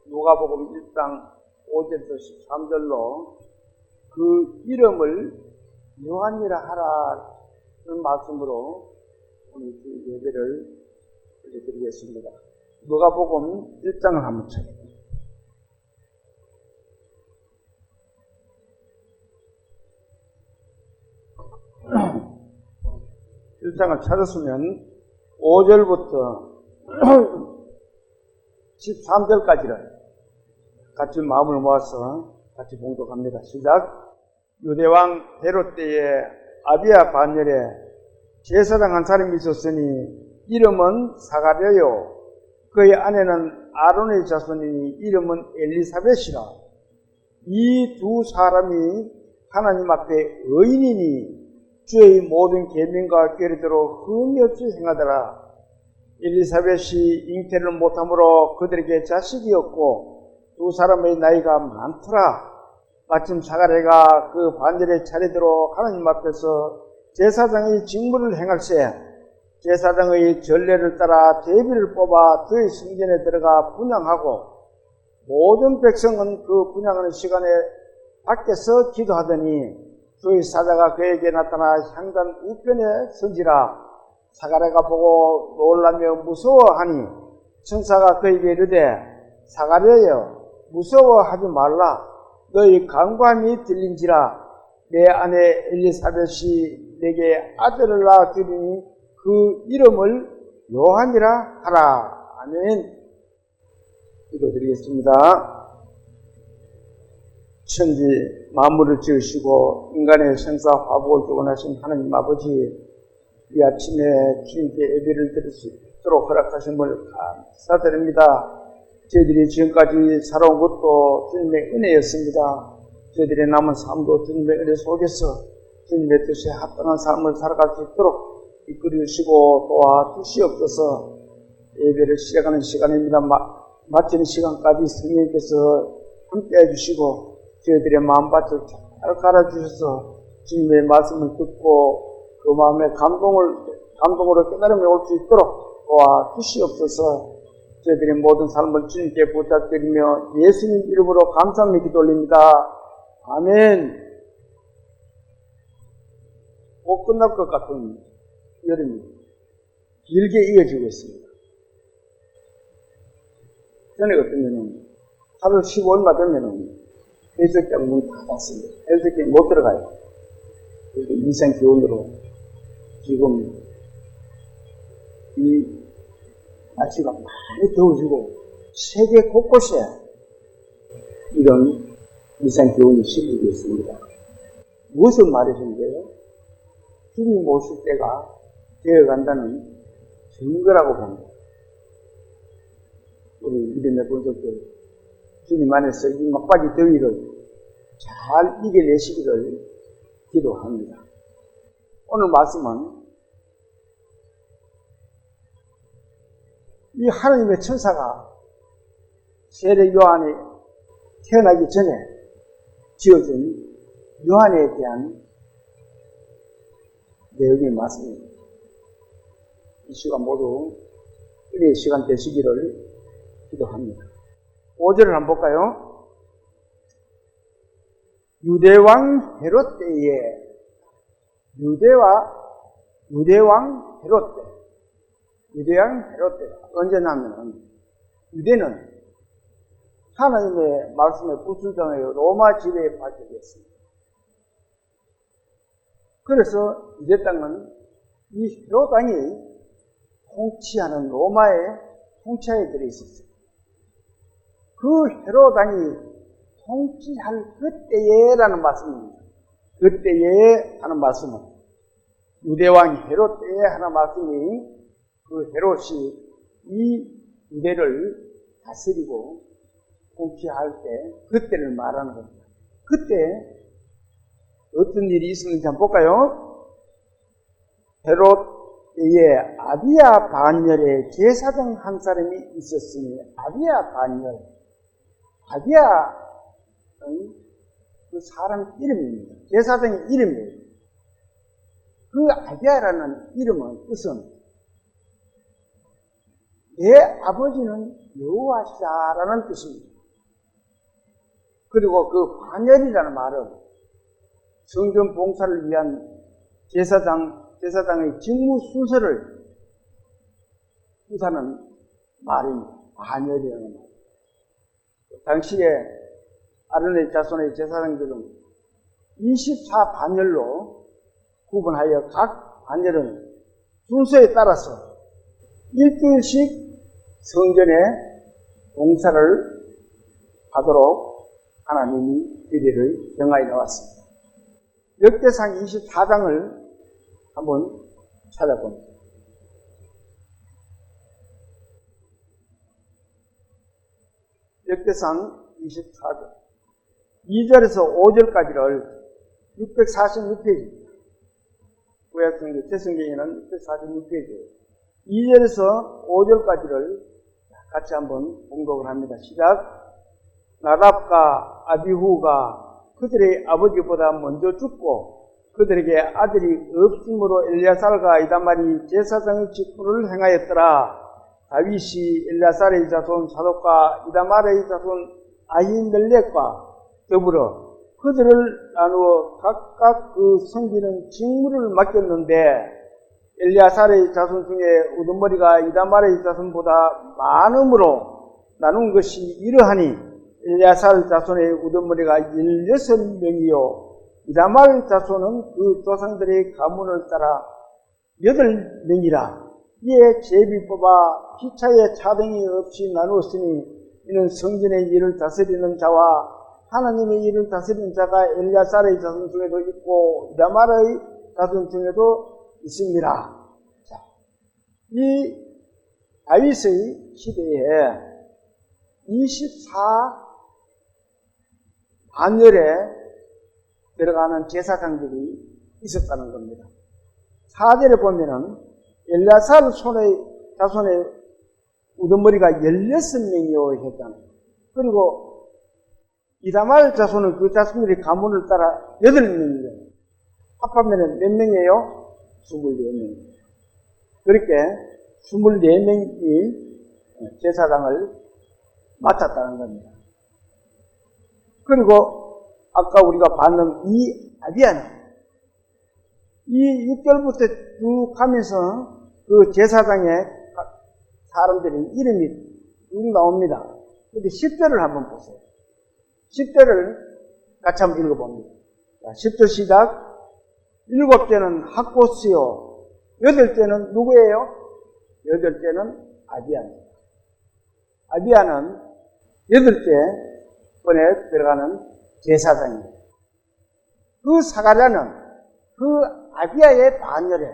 누가복음 1장 5절에서 13절로 그 이름을 요한이라 하라는 말씀으로 오늘 그 예배를 드리겠습니다. 누가복음 1장을 한번 찾아보세요. 1장을 찾았으면 5절부터 13절까지를 같이 마음을 모아서 같이 봉독합니다. 시작. 유대왕 헤롯 때에 아비야 반열에 제사장 한 사람이 있었으니 이름은 사가랴요. 그의 아내는 아론의 자손이니 이름은 엘리사벳이라. 이 두 사람이 하나님 앞에 의인이니 주의 모든 계명과 계례대로 흠이 없이 행하더라. 엘리사벳이 잉태를 못함으로 그들에게 자식이 없고 두 사람의 나이가 많더라. 마침 사가랴가 그 반절의 차례대로 하나님 앞에서 제사장의 직무를 행할세 제사장의 전례를 따라 대비를 뽑아 그의 성전에 들어가 분향하고 모든 백성은 그 분향하는 시간에 밖에서 기도하더니 주의 사자가 그에게 나타나 향단 우편에 선지라. 사가랴가 보고 놀라며 무서워하니 천사가 그에게 이르되 사가랴여 무서워하지 말라. 너희 간구함이 들린지라. 내 아내 엘리사벳이 내게 아들을 낳아 주리니 그 이름을 요한이라 하라. 아멘. 기도드리겠습니다. 천지 만물을 지으시고 인간의 생사 화복을 주관하신 하나님 아버지, 이 아침에 주님께 예배를 드릴 수 있도록 허락하심을 감사드립니다. 저희들이 지금까지 살아온 것도 주님의 은혜였습니다. 저희들의 남은 삶도 주님의 은혜 속에서 주님의 뜻에 합당한 삶을 살아갈 수 있도록 이끌어 주시고 도와주시옵소서. 예배를 시작하는 시간입니다. 마치는 시간까지 성령님께서 함께해 주시고 저희들의 마음밭을 잘 갈아주셔서 주님의 말씀을 듣고 그 마음의 감동으로 깨달음이 올 수 있도록 도와주시옵소서. 저희들의 모든 삶을 주님께 부탁드리며 예수님 이름으로 감사하며 기도 올립니다. 아멘. 곧 끝날 것 같은 여름이 길게 이어지고 있습니다. 전에 같으면 8월 15일만 되면 해수욕장 문 다 닫습니다. 해수욕장 못 들어가요. 이상 기온으로 지금 이 날씨가 많이 더워지고 세계 곳곳에 이런 이상 기온이 실리고 있습니다. 무엇을 말해주는데요? 주님 오실 때가 되어간다는 증거라고 봅니다. 우리 믿음의 분석들 주님 안에서 이 막바지 더위를 잘 이겨내시기를 기도합니다. 오늘 말씀은 이 하나님의 천사가 세례 요한이 태어나기 전에 지어준 요한에 대한 내용의 말씀입니다. 이 시간 모두 은혜의 시간 되시기를 기도합니다. 5절을 한번 볼까요? 유대왕 헤롯 때에 유대왕 헤롯 때 유대왕 헤롯 때 언제냐면 유대는 하나님의 말씀에 불순종하여 로마 지배에 받게 되었습니다. 그래서 유대 땅은 이 헤롯 왕이 통치하는 로마의 통치하에 들어있었어요. 그 헤롯 왕이 통치할 그때에라는 말씀입니다. 그때에 하는 말씀은 유대왕 헤롯 때에 하는 말씀이 그 헤롯이 이 유대를 다스리고 통치할 때 그때를 말하는 겁니다. 그때 어떤 일이 있었는지 한번 볼까요? 헤롯 때에 아비야 반열에 제사장 한 사람이 있었으니 아비야 반열 아비야는 그 사람 이름입니다. 제사장의 이름이에요. 그 아비야라는 이름은 뜻은 내 아버지는 여호와시다라는 뜻입니다. 그리고 그 반열이라는 말은 성전 봉사를 위한 제사장의 직무 순서를 뜻하는 말입니다. 반열이라는 말. 당시에 아론의 자손의 제사장들은 24반열로 구분하여 각 반열은 순서에 따라서 일주일씩 성전에 봉사를 하도록 하나님이 규례를 정하여 놓았습니다. 역대상 24장을 한번 찾아봅니다. 역대상 24장 2절에서 5절까지를 646페이지입니다. 구약성경, 제성경에는 646페이지예요. 2절에서 5절까지를 같이 한번 봉독을 합니다. 시작. 나답과 아비후가 그들의 아버지보다 먼저 죽고 그들에게 아들이 없으므로 엘리야살과 이다말이 제사장의 직분을 행하였더라. 다윗이 엘리야살의 자손 사독과 이다말의 자손 아히멜렉과 더불어 그들을 나누어 각각 그 섬기는 직무를 맡겼는데 엘리야살의 자손 중에 우두머리가 이다말의 자손보다 많음으로 나눈 것이 이러하니 엘리야살 자손의 우두머리가 16명이요 이다말 자손은 그 조상들의 가문을 따라 8명이라. 이에 제비 뽑아 피차에 차등이 없이 나누었으니 이는 성전의 일을 다스리는 자와 하나님의 일을 다스리는 자가 엘리야살의 자손 중에도 있고 이다말의 자손 중에도 있습니다. 자, 이 다윗의 시대에 24반열에 들어가는 제사장들이 있었다는 겁니다. 4절에 보면은 엘리야살 자손의 우두머리가 16명이요 했잖아요. 그리고 이다말 자손은 그 자손들의 가문을 따라 8명이에요. 합하면 몇 명이에요? 24명. 그렇게 24명이 제사장을 맡았다는 겁니다. 그리고 아까 우리가 봤는 이 아비아는 이 6절부터 쭉 가면서 그 제사장의 사람들의 이름이 쭉 나옵니다. 근데 10절을 한번 보세요. 10절을 같이 한번 읽어봅니다. 자, 10절 시작. 7째는 학고스요. 8째는 누구예요? 8째는 아비아입니다. 아비아는 8째 번에 들어가는 제사장입니다. 그 사가랴는 그 아비아의 반열에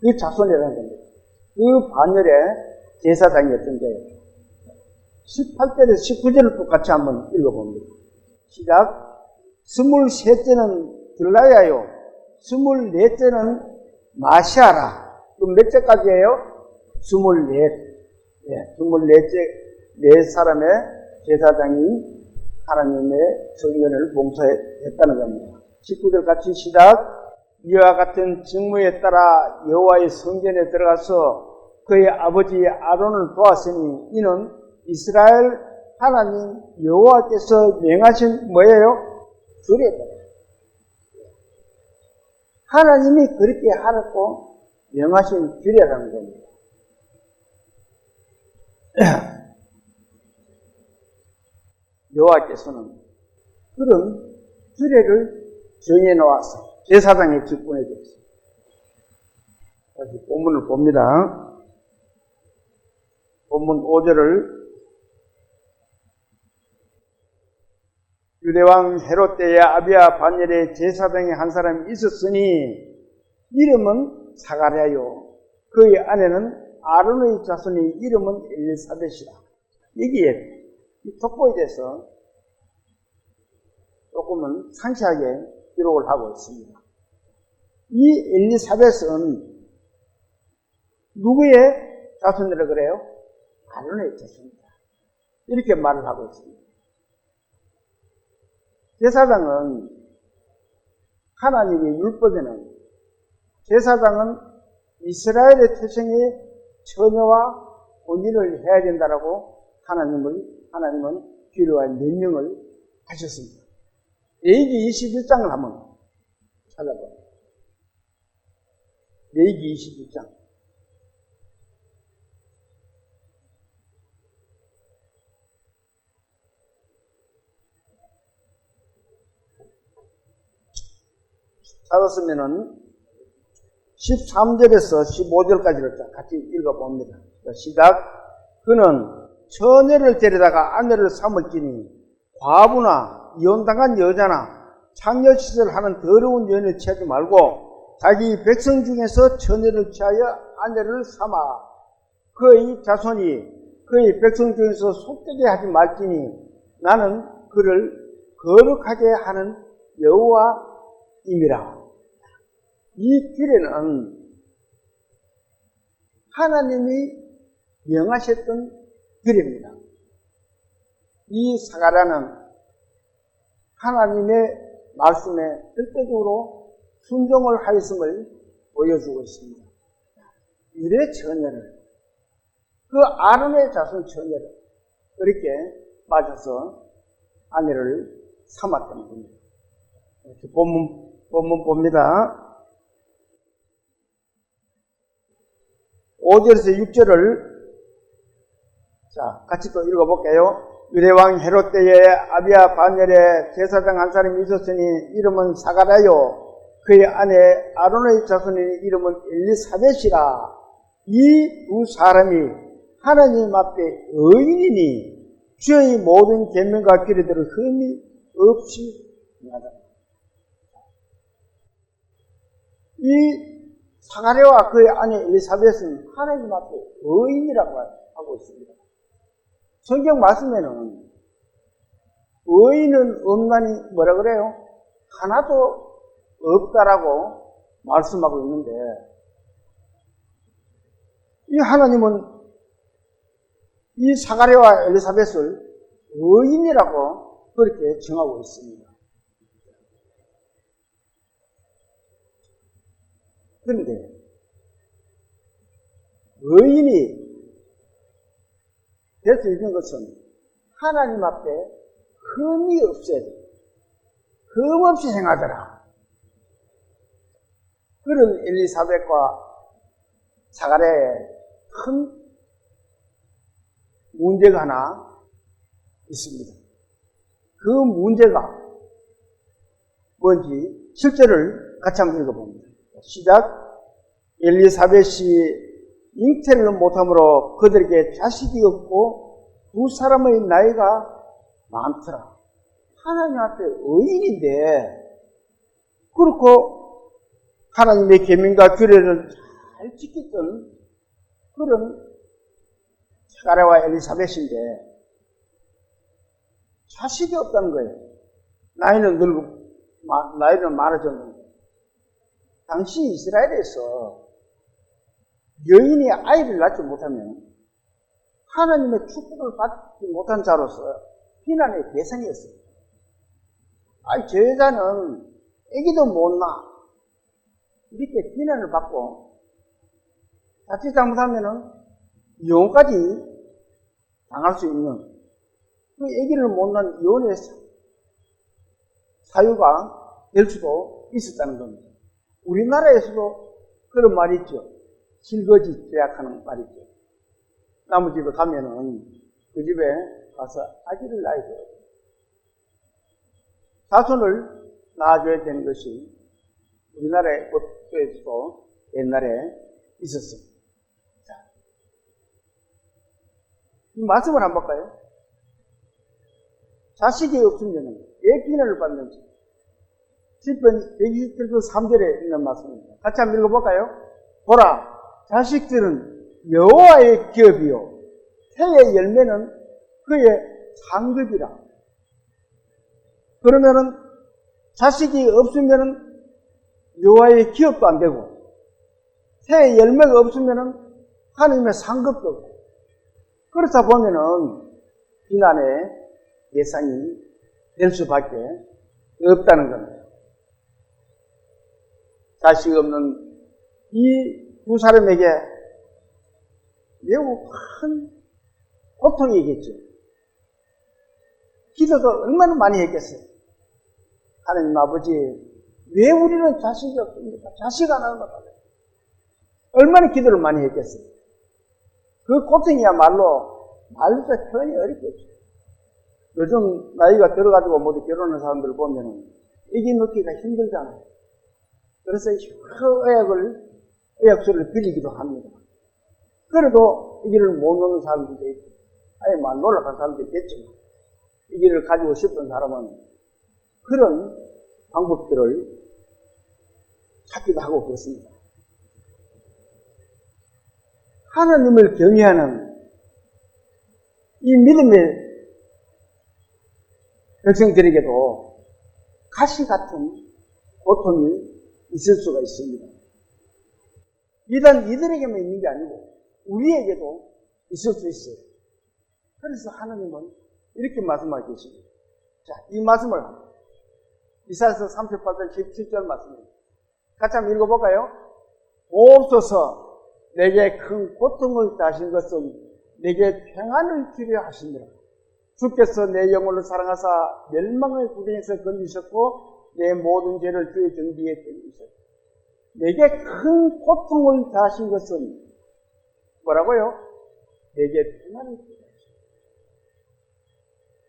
그 자손이라는 겁니다. 그 반열에 제사장이었던 거예요. 18절에서 19절을 똑같이 한번 읽어봅니다. 시작. 23째는 들라야요. 24째는 마시아라. 그럼 몇 째까지예요? 24. 예, 24째, 4사람의 제사장이 하나님의 성전을 봉사했다는 겁니다. 19절 같이 시작. 이와 같은 직무에 따라 여호와의 성전에 들어가서 그의 아버지 아론을 도왔으니 이는 이스라엘 하나님 여호와께서 명하신 뭐예요? 규례다. 하나님이 그렇게 하라고 명하신 규례라는 겁니다. 여호와께서는 그런 규례를 정해놓아서 제사장의 직분에 줬어요. 다시 본문을 봅니다. 본문 5절을 유대왕 헤롯 때에 아비야 반열에 제사장의 한 사람이 있었으니 이름은 사가랴요. 그의 아내는 아론의 자손의 이름은 엘리사벳이라. 여기에 이 족보에 대해서 조금은 상세하게 기록을 하고 있습니다. 이 엘리사벳은 누구의 자손이라고 그래요? 아론의 자손이다. 이렇게 말을 하고 있습니다. 제사장은 하나님의 율법에는 제사장은 이스라엘의 태생의 처녀와 혼인을 해야 된다라고 하나님은 필요한 명령을 하셨습니다. 레위기 21장을 한번 찾아봐요. 레위기 21장. 찾았으면은 13절에서 15절까지를 같이 읽어봅니다. 시작. 그는 처녀를 데려다가 아내를 삼을지니 과부나 이혼당한 여자나 창녀짓을 하는 더러운 여인을 취하지 말고 자기 백성 중에서 처녀를 취하여 아내를 삼아 그의 자손이 그의 백성 중에서 속되게 하지 말지니 나는 그를 거룩하게 하는 여호와임이라. 이 규례는 하나님이 명하셨던 규례입니다. 이 사가랴는 하나님의 말씀에 절대적으로 순종을 하였음을 보여주고 있습니다. 유대 처녀를, 그 아론의 자손 처녀를 그렇게 맞아서 아내를 삼았다는 겁니다. 본문 봅니다. 5절에서 6절을 같이 또 읽어볼게요. 유대왕 헤롯 때에 아비야 반열에 제사장 한 사람이 있었으니 이름은 사가랴요 그의 아내 아론의 자손의 이름은 엘리사벳이라. 이 두 사람이 하나님 앞에 의인이니 주의 모든 계명과 규례대로 흠이 없이 행하다. 이 사가랴와 그의 아내 엘리사벳은 하나님 앞에 의인이라고 하고 있습니다. 성경 말씀에는 의인은 없나니 뭐라 그래요? 하나도 없다라고 말씀하고 있는데, 이 하나님은 이 사가랴와 엘리사벳을 의인이라고 그렇게 정하고 있습니다. 그런데 의인이 될 수 있는 것은 하나님 앞에 흠이 없어야 돼. 흠 없이 행하더라. 그런 엘리사벳과 사가랴에 큰 문제가 하나 있습니다. 그 문제가 뭔지 실제를 같이 한번 읽어봅니다. 시작. 엘리사벳이 잉태를 못함으로 그들에게 자식이 없고 두 사람의 나이가 많더라. 하나님 앞에 의인인데, 그렇고 하나님의 계명과 규례를 잘 지켰던 그런 사가랴와 엘리사벳인데 자식이 없다는 거예요. 나이는 많아졌는데, 당시 이스라엘에서 여인이 아이를 낳지 못하면 하나님의 축복을 받지 못한 자로서 비난의 대상이었어요. 저 여자는 아기도 못 낳아. 이렇게 비난을 받고 자칫 잘못하면 이혼까지 당할 수 있는, 그 아기를 못 낳은 이혼의 사유가 될 수도 있었다는 겁니다. 우리나라에서도 그런 말이 있죠. 실거지 제약하는 말이죠. 남의 집에 가면은 그 집에 가서 아기를 낳아야 돼요. 자손을 낳아줘야 되는 것이 우리나라의 법조에서도 옛날에 있었습니다. 자, 이 말씀을 한번 볼까요? 자식이 없으면 왜 비난을 받는지. 10편 127편 3절에 있는 말씀입니다. 같이 한번 읽어볼까요? 보라, 자식들은 여호와의 기업이요 태의 열매는 그의 상급이라. 그러면은 자식이 없으면은 여호와의 기업도 안 되고 태의 열매가 없으면은 하나님의 상급도 없고, 그렇다 보면은 비난의 대상이 될 수밖에 없다는 겁니다. 자식 없는 이 두 사람에게 매우 큰 고통이겠죠. 기도도 얼마나 많이 했겠어요. 하나님 아버지, 왜 우리는 자식이 없습니까? 자식 하나만 달라요. 얼마나 기도를 많이 했겠어요. 그 고통이야말로 말로서 표현이 어렵겠죠. 요즘 나이가 들어가지고 모두 결혼한 사람들 보면은 이기 넣기가 힘들잖아요. 그래서 의약수를 빌리기도 합니다. 그래도 이 길을 못 놓는 사람들도 있고, 아예 막 놀라간 사람도 있겠지만, 이 길을 가지고 싶은 사람은 그런 방법들을 찾기도 하고 그렇습니다. 하나님을 경외하는 이 믿음의 백성들에게도 가시 같은 고통이 있을 수가 있습니다. 비단 이들에게만 있는 게 아니고 우리에게도 있을 수 있어요. 그래서 하나님은 이렇게 말씀하고 계십니다. 자, 이 말씀을 이사야서 38장 17절 말씀입니다. 같이 한번 읽어볼까요? 옵소서 내게 큰 고통을 다신 것은 내게 평안을 주려 하시니라. 주께서 내 영혼을 사랑하사 멸망의 구덩이에서 건지셨고 내 모든 죄를 주의 정비에 던지셨고 내게 큰 고통을 다신 것은 뭐라고요? 내게 평안을 주려 하시니라.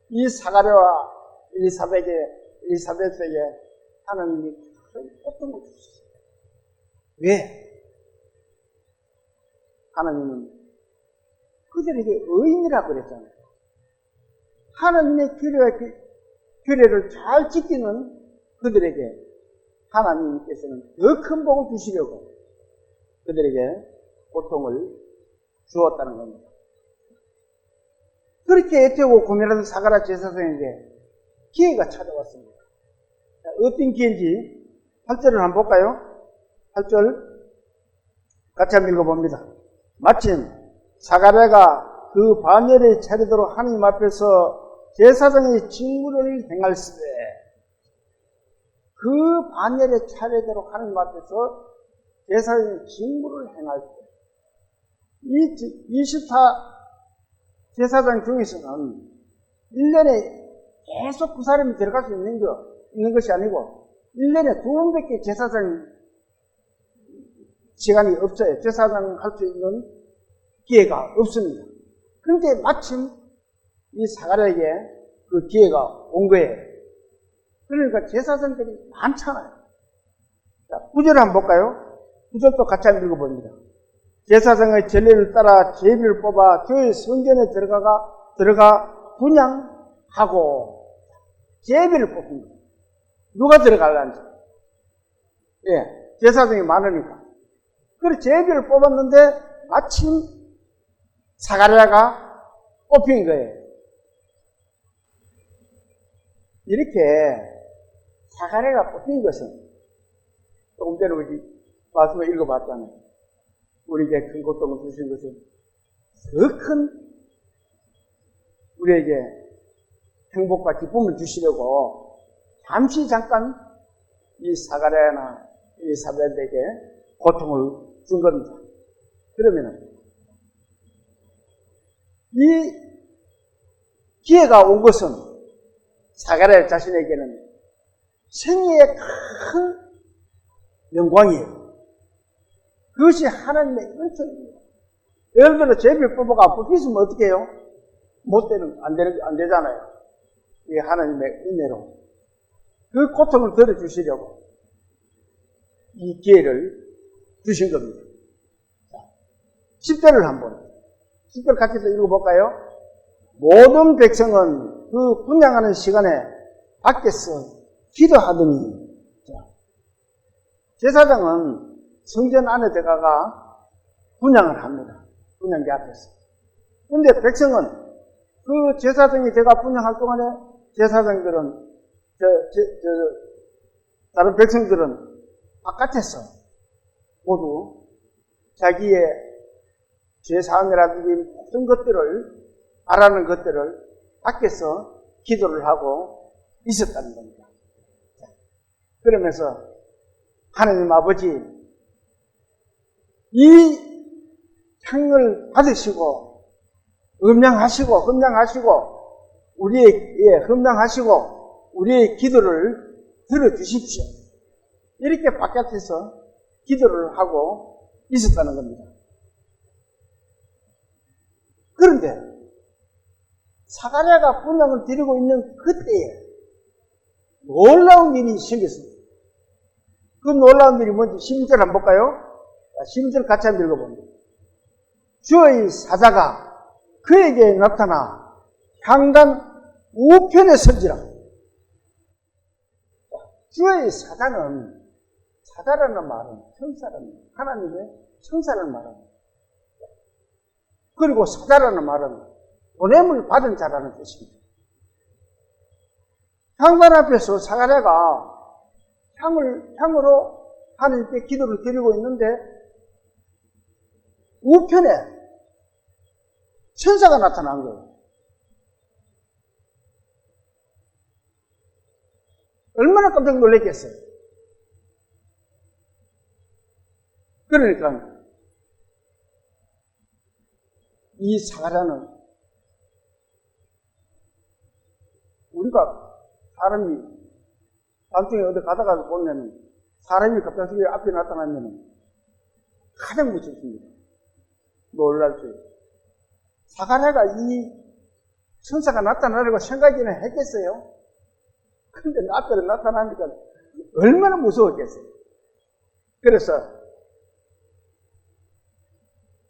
이 사가랴와 엘리사벳에게 하나님이 큰 고통을 주셨어요. 왜? 하나님은 그들에게 의인이라고 그랬잖아요. 하나님의 규례를 잘 지키는 그들에게 하나님께서는 더 큰 복을 주시려고 그들에게 고통을 주었다는 겁니다. 그렇게 애태우고 고민하던 사가랴 제사장에게 기회가 찾아왔습니다. 자, 어떤 기회인지 8절을 한번 볼까요? 8절 같이 한번 읽어봅니다. 마침 사가랴가 그 반열의 차례대로 하나님 앞에서 제사장의 직무를 행할시되 그 반열의 차례대로 하나님 앞에서 제사장의 직무를 행할 때 이 24 제사장 중에서는 1년에 계속 그 사람이 들어갈 수 있는 것이 아니고 1년에 2번밖에 제사장 시간이 없어요. 제사장 할 수 있는 기회가 없습니다. 그런데 마침 이 사가랴에게 그 기회가 온 거예요. 그러니까 제사장들이 많잖아요. 자, 9절 한번 볼까요? 9절도 같이 한번 읽어봅니다. 제사장의 전례를 따라 제비를 뽑아 주의 성전에 들어가 분향하고 제비를 뽑은 거예요. 누가 들어갈란지. 예, 제사장이 많으니까. 그래서 제비를 뽑았는데 마침 사가랴가 뽑힌 거예요. 이렇게 사가랴가 뽑힌 것은 조금 전에 우리 말씀을 읽어봤잖아요. 우리에게 큰 고통을 주신 것은 더 큰 우리에게 행복과 기쁨을 주시려고 잠깐 이 사가랴나 엘리사벳에게 고통을 준 겁니다. 그러면은 이 기회가 온 것은 사가랴 자신에게는 생애의 큰 영광이에요. 그것이 하나님의 은총입니다. 예를 들어 제비를 뽑아가 뽑히시면 어떻게 해요? 안 되잖아요. 이 하나님의 은혜로 그 고통을 덜어주시려고 이 기회를 주신 겁니다. 10절을 한번 10절 같이 읽어볼까요? 모든 백성은 그 분향하는 시간에 밖에서 기도하더니 제사장은 성전 안에 들어가가 분향을 합니다. 분향기 앞에서. 그런데 백성은 그 제사장이 제가 분향할 동안에 제사장들은 다른 백성들은 바깥에서 모두 자기의 죄사함이라든지 모든 것들을 바라는 것들을 밖에서 기도를 하고 있었다는 겁니다. 그러면서 하나님 아버지 이 향을 받으시고 흠량하시고 우리의 기도를 들어주십시오. 이렇게 바깥에서 기도를 하고 있었다는 겁니다. 그런데 사가랴가 분향을 드리고 있는 그때에 놀라운 일이 생겼습니다. 그 놀라운 일이 뭔지 12절 한번 볼까요? 12절 같이 한번 읽어봅니다. 주의 사자가 그에게 나타나 향단 우편에 선지라. 주의 사자라는 말은 천사라는, 하나님의 천사라는 말은, 그리고 사자라는 말은 보냄을 받은 자라는 뜻입니다. 향단 앞에서 사가랴가 향으로 하나님께 기도를 드리고 있는데 우편에 천사가 나타난 거예요. 얼마나 깜짝 놀랐겠어요. 그러니까 이 사가랴는 우리가 사람이 밤중에 어디 가다가 보면 사람이 갑자기 앞에 나타나면 가장 무섭습니다. 놀랄 수. 사가랴가 이 천사가 나타나려고 생각이나 했겠어요? 근데 앞에 나타나니까 얼마나 무서웠겠어요. 그래서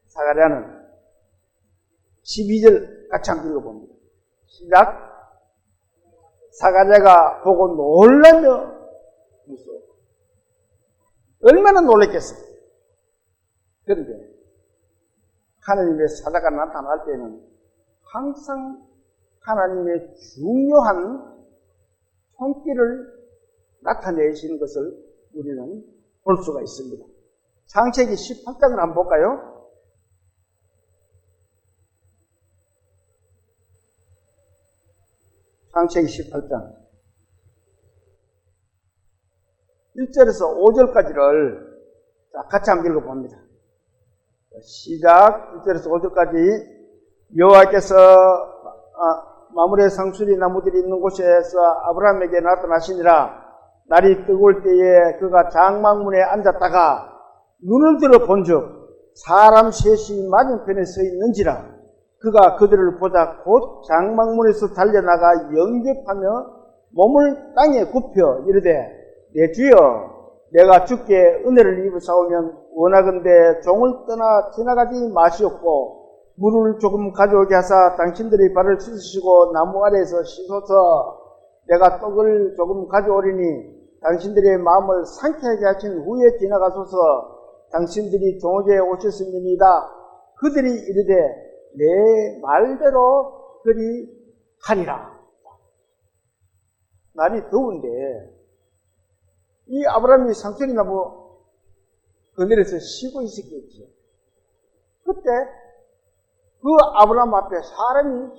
사가랴는 12절 같이 한번 읽어봅니다. 시작. 사가랴가 보고 놀라며 무서워. 얼마나 놀랐겠어요. 그런데 하나님의 사자가 나타날 때는 항상 하나님의 중요한 손길을 나타내시는 것을 우리는 볼 수가 있습니다. 창세기 18장을 한번 볼까요? 창세기 18장 1절에서 5절까지를 같이 한번 읽어봅니다. 시작. 1절에서 5절까지. 여호와께서 마므레 상수리 나무들이 있는 곳에서 아브라함에게 나타나시니라. 날이 뜨거울 때에 그가 장막문에 앉았다가 눈을 들어 본즉 사람 셋이 맞은편에 서 있는지라. 그가 그들을 보자 곧 장막문에서 달려나가 영접하며 몸을 땅에 굽혀 이르되 내 주여 내가 주께 은혜를 입으사오면 원하건대 종을 떠나 지나가지 마시옵고 물을 조금 가져오게 하사 당신들의 발을 씻으시고 나무 아래에서 씻어서 내가 떡을 조금 가져오리니 당신들의 마음을 상쾌하게 하신 후에 지나가소서. 당신들이 종에게 오셨음이니이다. 그들이 이르되 내 말대로 그리 하리라. 날이 더운데 이 아브라함이 상수리 나무 그늘에서 쉬고 있었겠죠. 그때 그 아브라함 앞에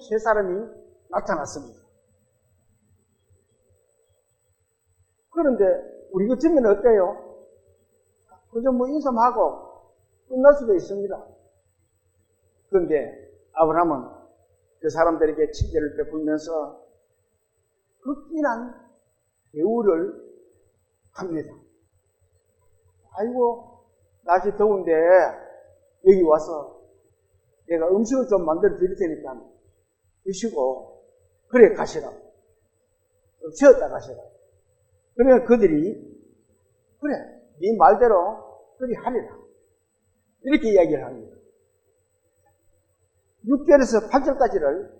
세 사람이 나타났습니다. 그런데 우리 같으면 어때요? 그저 인사만 하고 끝날 수도 있습니다. 그런데 아브라함은 그 사람들에게 친절을 베풀면서 극진한 대우를 합니다. 아이고, 날씨 더운데 여기 와서 내가 음식을 좀 만들어 드릴 테니까 드시고 그래 가시라. 쉬었다 가시라. 그러니까 그들이 그래 네 말대로 그리 하리라. 이렇게 이야기를 합니다. 6절에서 8절까지를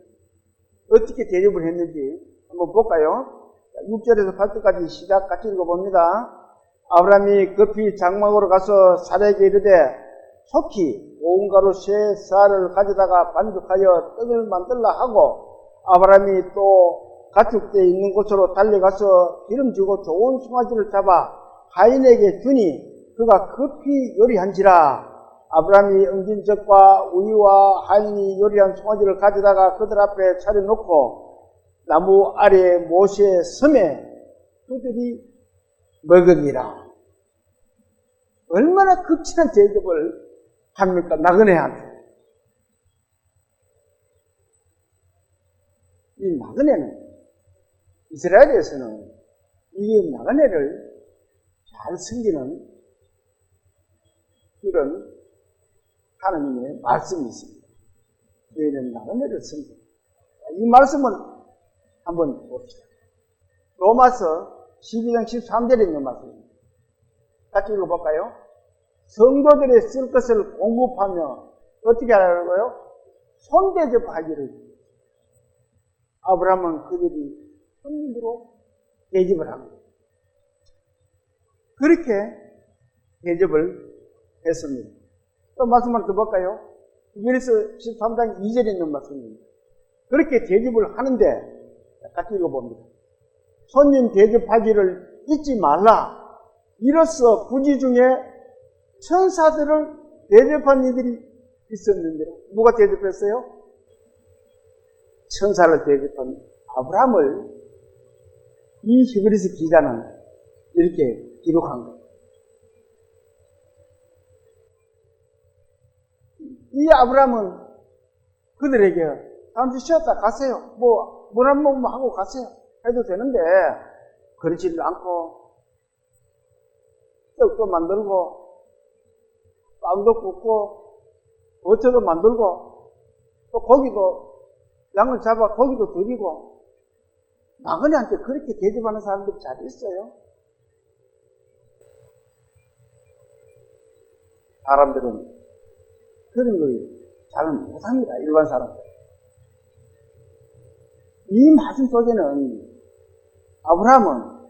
어떻게 대접을 했는지 한번 볼까요? 6절에서 8절까지 시작 같이 읽어봅니다. 아브라함이 급히 장막으로 가서 사라에게 이르되 속히 온 가루 세 쌀을 가져다가 반죽하여 떡을 만들라 하고 아브라함이 또 가축대 있는 곳으로 달려가서 기름지고 좋은 송아지를 잡아 하인에게 주니 그가 급히 요리한지라. 아브라함이 엉진 젖과 우유와 하인이 요리한 송아지를 가져다가 그들 앞에 차려놓고 나무 아래 모세의 섬에 그들이 먹으니라. 얼마나 극진한 대접을 합니까? 나그네한테. 이 나그네는, 이스라엘에서는 이 나그네를 잘 섬기는 그런 하나님의 말씀이 있습니다. 너희는 나그네를 섬겨. 이 말씀은 한번 봅시다. 로마서 12장 13절에 있는 말씀입니다. 같이 읽어볼까요? 성도들이 쓸 것을 공급하며 어떻게 하라고요? 손대접하기를. 아브라함은 그들이 손님으로 대접을 합니다. 그렇게 대접을 했습니다. 또 말씀을 더 볼까요? 이베리서 13장 2절에 있는 말씀입니다. 그렇게 대접을 하는데 같이 읽어봅니다. 손님 대접하기를 잊지 말라. 이로써 부지 중에 천사들을 대접한 이들이 있었는데 누가 대접했어요? 천사를 대접한 아브라함을 이 히브리서 기자는 이렇게 기록한 거예요. 이 아브라함은 그들에게 잠시 쉬었다 가세요. 물 한 모금 하고 가세요. 해도 되는데 그러지를 않고 떡도 만들고 빵도 굽고 어쩌도 만들고 또 고기도 양을 잡아 고기도 드리고 나그네한테 그렇게 대접하는 사람들이 잘 있어요. 사람들은 그런 걸 잘 못합니다. 일반 사람들. 이 말씀 속에는 아브라함은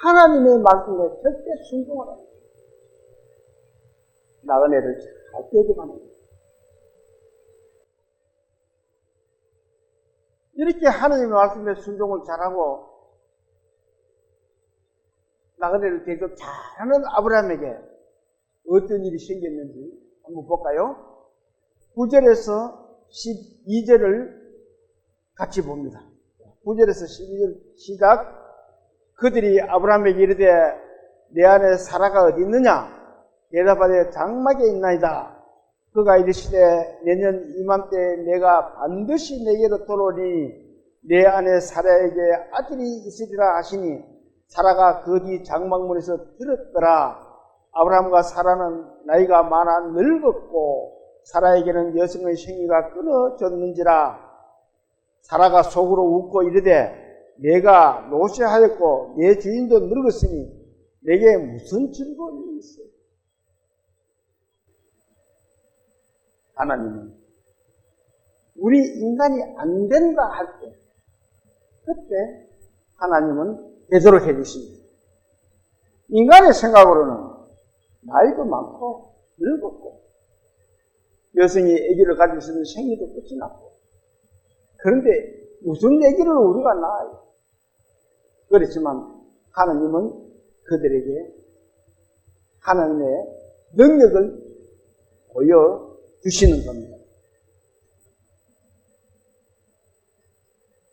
하나님의 말씀에 절대 순종을 합니다. 나그네를 잘 대접하는 거예요. 이렇게 하나님의 말씀에 순종을 잘하고 나그네를 대접 잘하는 아브라함에게 어떤 일이 생겼는지 한번 볼까요? 9절에서 12절을 같이 봅니다. 9절에서 12절 시작. 그들이 아브라함에게 이르되 내 안에 사라가 어디 있느냐? 대답하되 장막에 있나이다. 그가 이르시되 내년 이맘때 내가 반드시 내게로 돌아오니 내 안에 사라에게 아들이 있으리라 하시니 사라가 그 뒤 장막문에서 들었더라. 아브라함과 사라는 나이가 많아 늙었고 사라에게는 여성의 생리가 끊어졌는지라. 사라가 속으로 웃고 이르되 내가 노쇠하였고 내 주인도 늙었으니 내게 무슨 즐거움이 있어? 하나님은 우리 인간이 안 된다 할 때 그때 하나님은 되도록 해주십니다. 인간의 생각으로는 나이도 많고 늙었고 여성이 아기를 가질 수 있는 생리도 끝이 났고 그런데 무슨 아기를 우리가 낳아요? 그렇지만 하나님은 그들에게 하나님의 능력을 보여주시는 겁니다.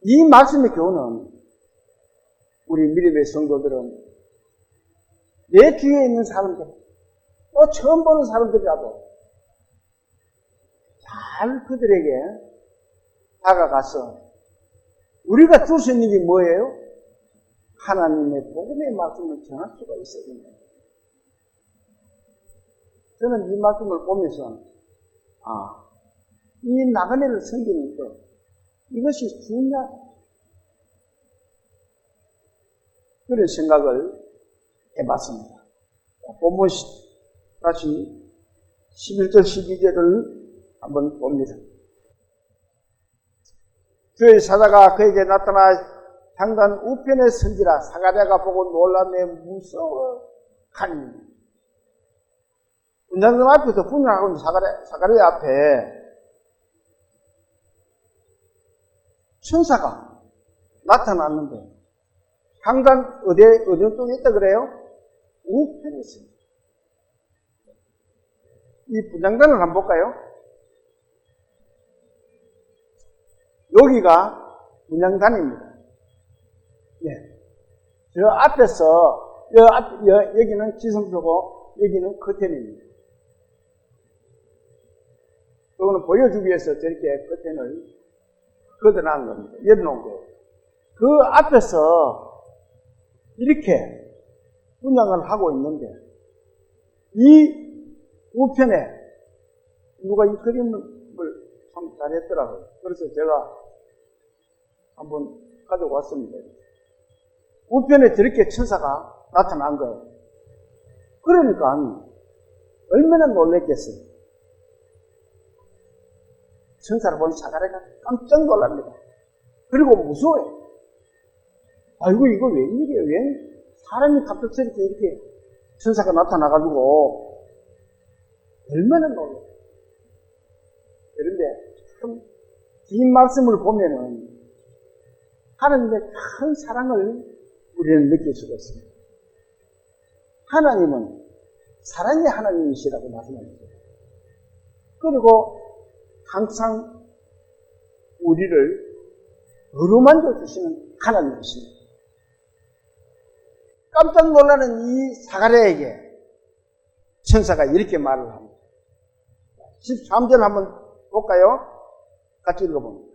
이 말씀의 교훈은 우리 믿음의 성도들은 내 뒤에 있는 사람들, 또 처음 보는 사람들이라도 잘 그들에게 다가가서 우리가 줄 수 있는 게 뭐예요? 하나님의 복음의 말씀을 전할 수가 있어야 됩니다. 저는 이 말씀을 보면서 이 나그네를 섬기는 것 이것이 중요하다. 그런 생각을 해봤습니다. 본문 다시 11절 12절을 한번 봅니다. 주의 사자가 그에게 나타나 장단 우편에 선지라. 사가랴가 보고 놀라매 무서워하니. 운장선 앞에서 분양하고 있는 사가랴 앞에 천사가 나타났는데 장단 어디 쪽에 있다 그래요? 우편에 있습니다. 이 분장단을 한번 볼까요? 여기가 분장단입니다. 네. 저 앞에서, 여기는 지성소고, 여기는 커튼입니다. 그거는 보여주기 위해서 저렇게 커튼을 걷어놓은 겁니다. 열어놓은 거예요. 그 앞에서 이렇게 분양을 하고 있는데, 이 우편에 누가 이 그림을 참 잘했더라고요. 그래서 제가 한번 가지고 왔습니다. 우편에 저렇게 천사가 나타난 거예요. 그러니까 얼마나 놀랬겠어요. 천사를 본 사가랴가 깜짝 놀랍니다. 그리고 무서워요. 아이고 이거 웬일이에요? 왜 사람이 갑작스럽게 이렇게 천사가 나타나가지고 얼마나 놀라요. 그런데 참 긴 말씀을 보면은 하나님의 큰 사랑을 우리는 느낄 수가 있습니다. 하나님은 사랑의 하나님이시라고 말씀하셨어요. 그리고 항상 우리를 어루만져 주시는 하나님이십니다. 깜짝 놀라는 이 사가랴에게 천사가 이렇게 말을 합니다. 13절 한번 볼까요? 같이 읽어봅니다.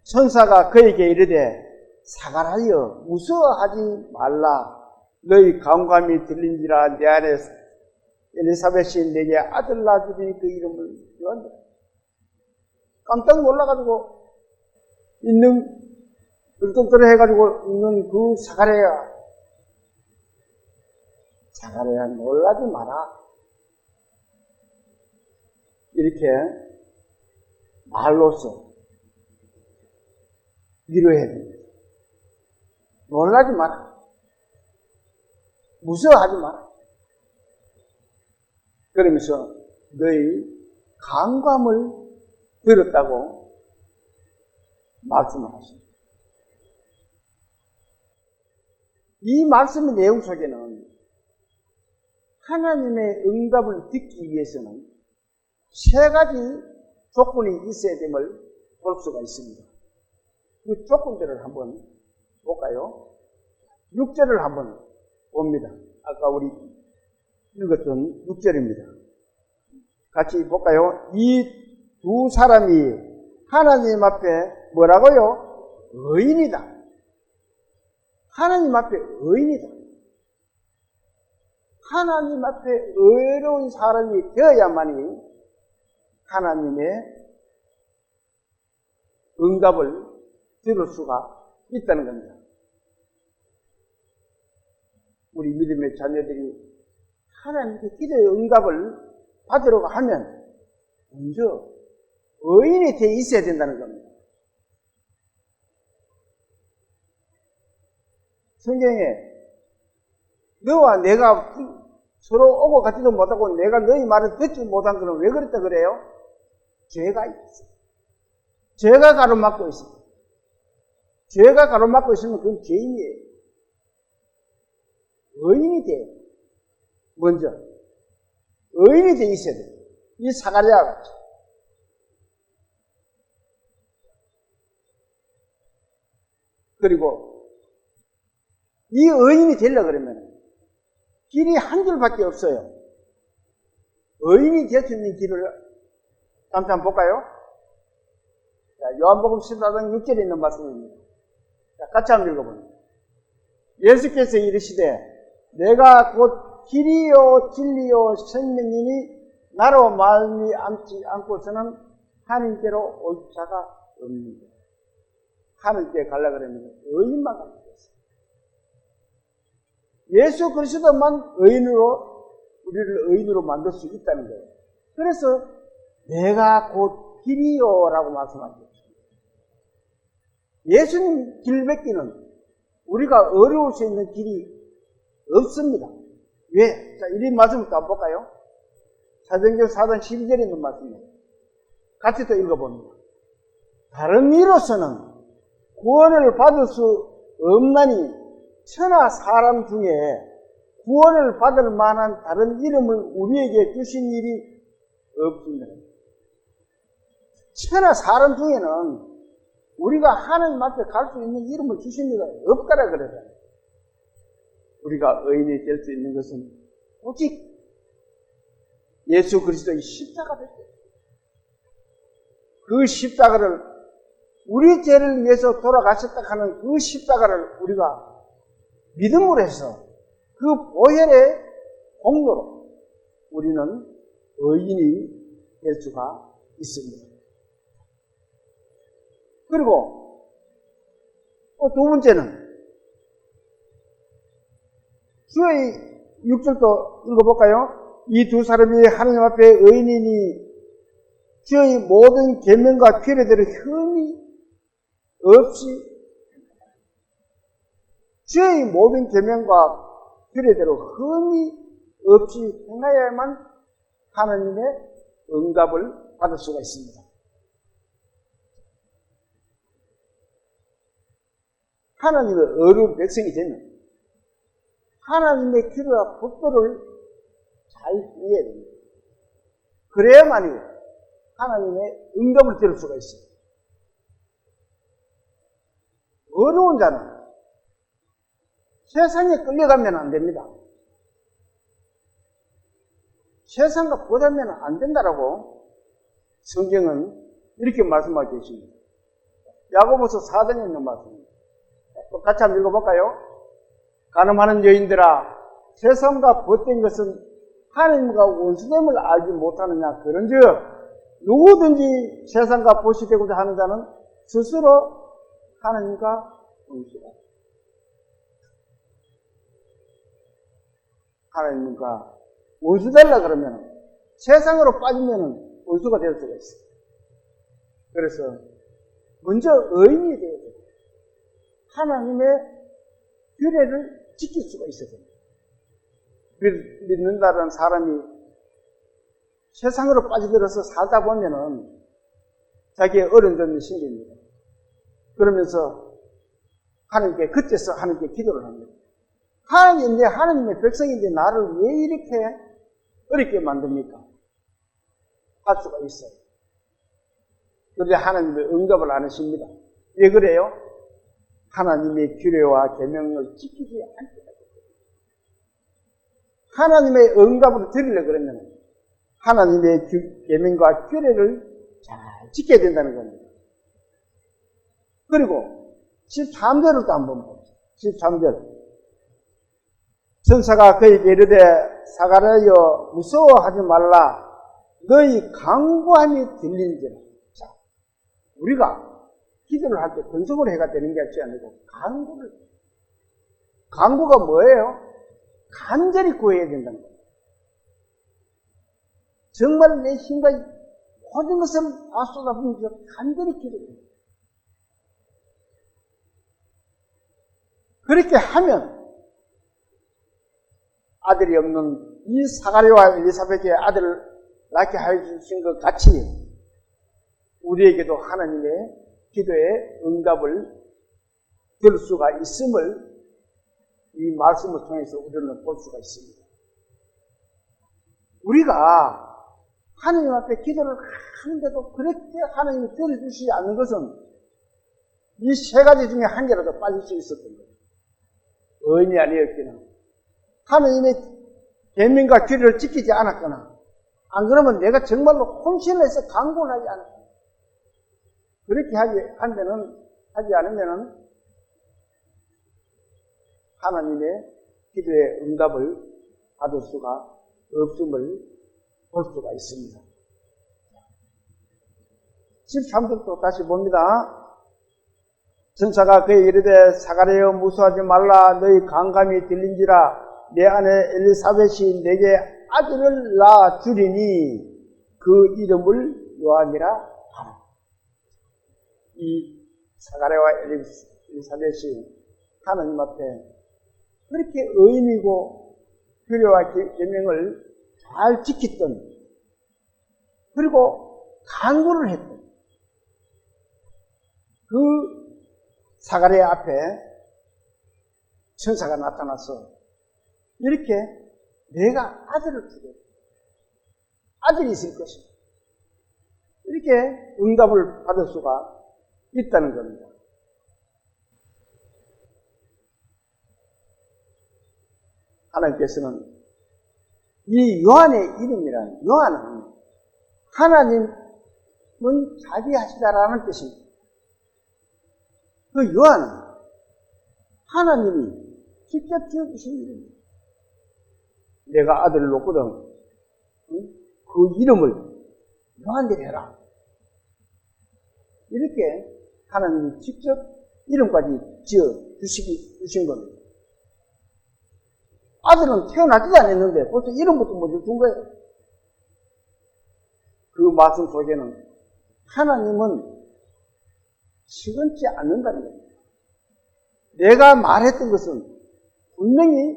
천사가 그에게 이르되 사가랴여 무서워하지 말라. 너희 간감이 들린지라 내 안에 엘리사벳이 내게 아들 낳으니 그 이름을 요한이라. 깜짝 놀라가지고 있는 얼떨떨 해가지고 있는 그 사가랴야 놀라지 마라. 이렇게 말로써 위로해야 됩니다. 놀라지 마라. 무서워하지 마라. 그러면서 너희 간감을 들었다고 말씀을 하십니다. 이 말씀의 내용 속에는 하나님의 응답을 듣기 위해서는 세 가지 조건이 있어야 됨을 볼 수가 있습니다. 그 조건들을 한번 볼까요? 6절을 한번 봅니다. 아까 우리 읽었던 6절입니다. 같이 볼까요? 이 두 사람이 하나님 앞에 뭐라고요? 의인이다. 하나님 앞에 의인이다. 하나님 앞에 의로운 사람이 되어야만이 하나님의 응답을 들을 수가 있다는 겁니다. 우리 믿음의 자녀들이 하나님께 기도의 응답을 받으려고 하면 먼저 의인이 되어 있어야 된다는 겁니다. 성경에 너와 내가 서로 오고 가지도 못하고 내가 너희 말을 듣지 못한 것은 왜 그랬다 그래요? 죄가 있어. 죄가 가로막고 있어. 죄가 가로막고 있으면 그건 죄인이에요. 의인이 돼. 먼저 의인이 돼 있어야 돼. 이 사가랴와 같이. 그리고 이 의인이 되려고 그러면 길이 한 줄밖에 없어요. 의인이 될 수 있는 길을 잠시 한번 볼까요? 자, 요한복음 14장 6절에 있는 말씀입니다. 자, 같이 한번 읽어봅니다. 예수께서 이르시되 내가 곧 길이요 진리요 생명이니 나로 말미암지 않고서는 하나님께로 올 자가 없습니다. 하나님께 가려고 그러면 의인만 가면 됐어요. 예수 그리스도만 의인으로 우리를 의인으로 만들 수 있다는 거예요. 그래서 내가 곧 길이요라고 말씀하셨습니다. 예수님 길 맺기는 우리가 어려울 수 있는 길이 없습니다. 왜? 자, 이 말씀을 또 한번 볼까요? 사도행전 4장 12절에 있는 말씀입니다. 같이 또 읽어봅니다. 다른 이로서는 구원을 받을 수 없나니 천하 사람 중에 구원을 받을 만한 다른 이름을 우리에게 주신 일이 없습니다. 천하 사람 중에는 우리가 하나님 앞에 갈 수 있는 이름을 주신 이가 없다라 그래요. 우리가 의인이 될 수 있는 것은 오직 예수 그리스도의 십자가 됐어요. 그 십자가를 우리 죄를 위해서 돌아가셨다 하는 그 십자가를 우리가 믿음으로 해서 그 보혈의 공로로 우리는 의인이 될 수가 있습니다. 그리고 또 두 번째는 주의 6절도 읽어볼까요? 이 두 사람이 하나님 앞에 의인이니 주의 모든 계명과 규례대로 흠이 없이 주의 모든 계명과 규례대로 흠이 없이 행하여야만 하나님의 응답을 받을 수가 있습니다. 하나님의 어려운 백성이 되면 하나님의 규례와 법도를 잘 이해해야 됩니다. 그래야만이 하나님의 응답을 들을 수가 있어요. 어려운 자는 세상에 끌려가면 안 됩니다. 세상과 보다면 안 된다라고 성경은 이렇게 말씀하고 계십니다. 야고보서 4장에 있는 말씀입니다. 똑같이 한번 읽어볼까요? 간음하는 여인들아, 세상과 벗된 것은 하나님과 원수됨을 알지 못하느냐. 그런즉 누구든지 세상과 벗이 되고자 하는 자는 스스로 하나님과 원수다. 하나님과 원수 되려 그러면 세상으로 빠지면 원수가 될 수가 있어요. 그래서 먼저 의인이 되어야 돼요. 하나님의 규례를 지킬 수가 있어야 됩니다. 믿는다는 사람이 세상으로 빠져들어서 살다 보면은 자기의 어려운 점이 생깁니다. 그러면서 하나님께 그때서 하나님께 기도를 합니다. 하나님, 내 하나님의 백성인데 나를 왜 이렇게 어렵게 만듭니까? 할 수가 있어요. 그런데 하나님의 응답을 안 하십니다. 왜 그래요? 하나님의 규례와 계명을 지키지 않기 때문에. 하나님의 응답을 드리려 그러면 하나님의 계명과 규례를 잘 지켜야 된다는 겁니다. 그리고 13절을 또 한번 보죠. 13절. 천사가 그에게 이르되 사가랴여 무서워하지 말라. 너희 간구함이 들린지라. 자, 우리가 기도를 할 때 근성으로 해가 되는 게 아니고 간구가 뭐예요? 간절히 구해야 된다는 거예요. 정말 내 힘과 모든 것을 다 쏟아부으면서 간절히 기도해요. 그렇게 하면 아들이 없는 이 사가랴와 엘리사벳의 아들을 낳게 해주신 것 같이 우리에게도 하나님의 기도의 응답을 들 수가 있음을 이 말씀을 통해서 우리는 볼 수가 있습니다. 우리가 하나님 앞에 기도를 하는데도 그렇게 하나님이 들어주시지 않는 것은 이 세 가지 중에 한 개라도 빠질 수 있었던 거예요. 의인이 아니었거나 하나님의 계명과 규례를 지키지 않았거나 안 그러면 내가 정말로 혼신을 해서 간구를 하지 않았거나 그렇게 하지 않으면 하나님의 기도의 응답을 받을 수가 없음을 볼 수가 있습니다. 13절도 다시 봅니다. 천사가 그에게 이르되 사가랴여 무서워하지 말라. 너희 간감이 들린지라. 내 아내 엘리사벳이 내게 아들을 낳아 주리니 그 이름을 요한이라 하라. 이 사가랴와 엘리사벳이 하나님 앞에 그렇게 의인이고 규례와 계명을 잘 지켰던, 그리고 간구를 했던 그 사가랴 앞에 천사가 나타나서 이렇게 내가 아들을 주겠다. 아들이 있을 것이다. 이렇게 응답을 받을 수가 있다는 겁니다. 하나님께서는 이 요한의 이름이란 요한은 하나님 자기 하시다라는 뜻입니다. 그 요한은 하나님이 직접 지어주신 이름입니다. 내가 아들을 놓거든. 그 이름을 요한대로 해라. 이렇게 하나님이 직접 이름까지 지어주신 겁니다. 아들은 태어나지도 않았는데 벌써 이름부터 먼저 준 거예요. 그 말씀 속에는 하나님은 시건치 않는다는 겁니다. 내가 말했던 것은 분명히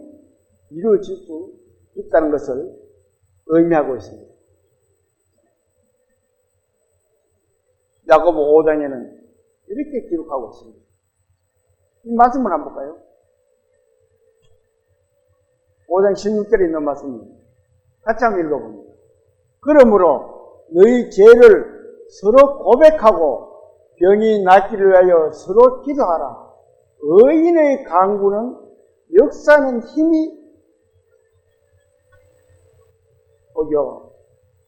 이루어질 수 있다는 것을 의미하고 있습니다. 야고보 5장에는 이렇게 기록하고 있습니다. 이 말씀을 한번 볼까요? 5장 16절에 있는 말씀입니다. 같이 한번 읽어봅니다. 그러므로 너희 죄를 서로 고백하고 병이 낫기를 위하여 서로 기도하라. 의인의 간구는 역사는 힘이 거기요.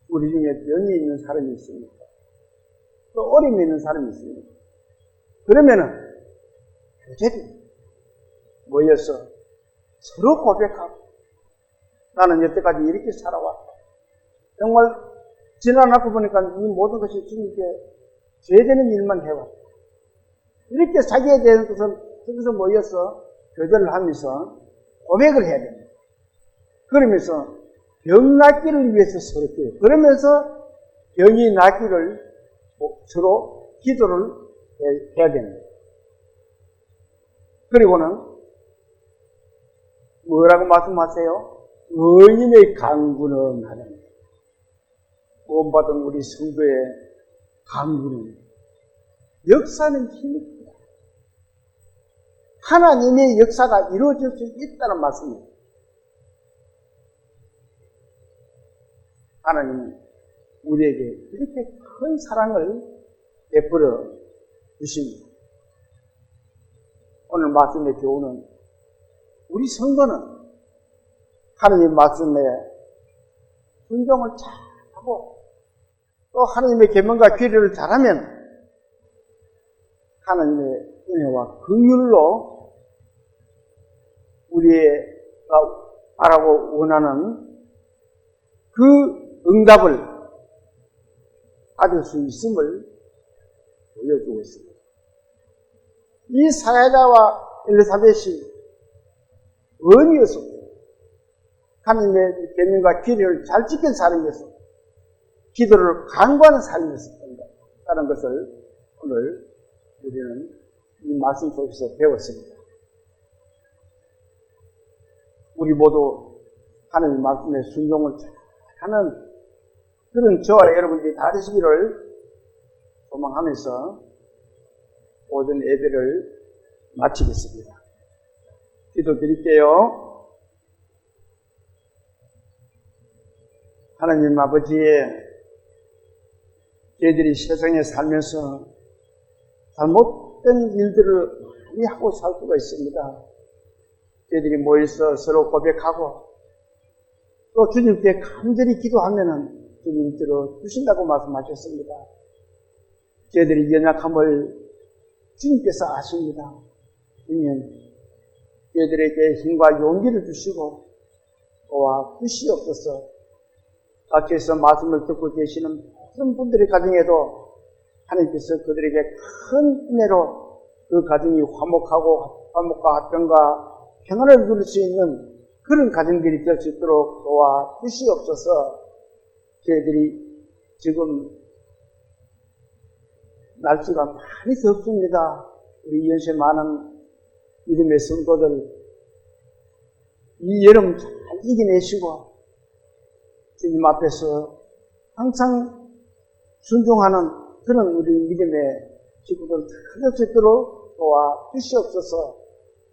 우리 중에 병이 있는 사람이 있습니까? 또 어림이 있는 사람이 있습니까? 그러면은 교제들이 모여서 서로 고백하고 나는 여태까지 이렇게 살아왔다. 정말 지나놓고 보니까 이 모든 것이 주님께 죄되는 일만 해왔다. 이렇게 자기에 대한 것을 거기서 모여서 교제를 하면서 고백을 해야 됩니다. 그러면서 병 낫기를 위해서 서로 기도. 그러면서 병이 낫기를 서로 기도를 해야 됩니다. 그리고는 뭐라고 말씀하세요? 의인의 간구는 하나님. 구원받은 우리 성도의 간구는 역사는 힘이 큽니다. 하나님의 역사가 이루어질 수 있다는 말씀입니다. 하나님은 우리에게 이렇게 큰 사랑을 베풀어 주십니다. 오늘 말씀의 교훈은 우리 성도는 하나님 말씀에 순종을 잘하고 또 하나님의 계명과 규례를 잘하면 하나님의 은혜와 긍휼로 우리가 바라고 원하는 그 응답을 받을 수 있음을 보여주고 있습니다. 이 사회자와 엘리사벳이 의인이었습니다. 하나님의 계명과 규례를 잘 지킨 사람이었어. 기도를 간구하는 삶이었다는 것을 오늘 우리는 이 말씀 속에서 배웠습니다. 우리 모두 하나님 말씀에 순종을 잘하는 그런 저와 여러분들이 다 되시기를 소망하면서 오전 예배를 마치겠습니다. 기도드릴게요. 하나님 아버지, 저희들이 세상에 살면서 잘못된 일들을 많이 하고 살 수가 있습니다. 저희들이 모여서 서로 고백하고 또 주님께 간절히 기도하면은 주님 들어주신다고 말씀하셨습니다. 저희들이 연약함을 주님께서 아십니다. 주님, 저희들에게 힘과 용기를 주시고 또한 주시옵소서. 밖에서 말씀을 듣고 계시는 모든 분들의 가정에도 하나님께서 그들에게 큰 은혜로 그 가정이 화목과 화평과 평안을 누릴 수 있는 그런 가정들이 될 수 있도록 도와 주시옵소서. 저희들이 지금 날씨가 많이 덥습니다. 우리 연세 많은 믿음의 성도들 이 여름 잘 이겨내시고 주님 앞에서 항상 순종하는 그런 우리 믿음의 식구들 다 될 수 있도록 도와 주시옵소서.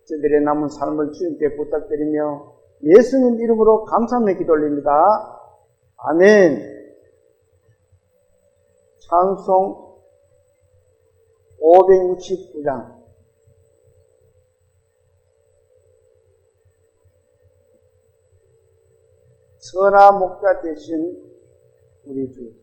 저들의 남은 삶을 주님께 부탁드리며 예수님 이름으로 감사하며 기도올립니다. 아멘. 찬송 569장 선하 목자 되신 우리 주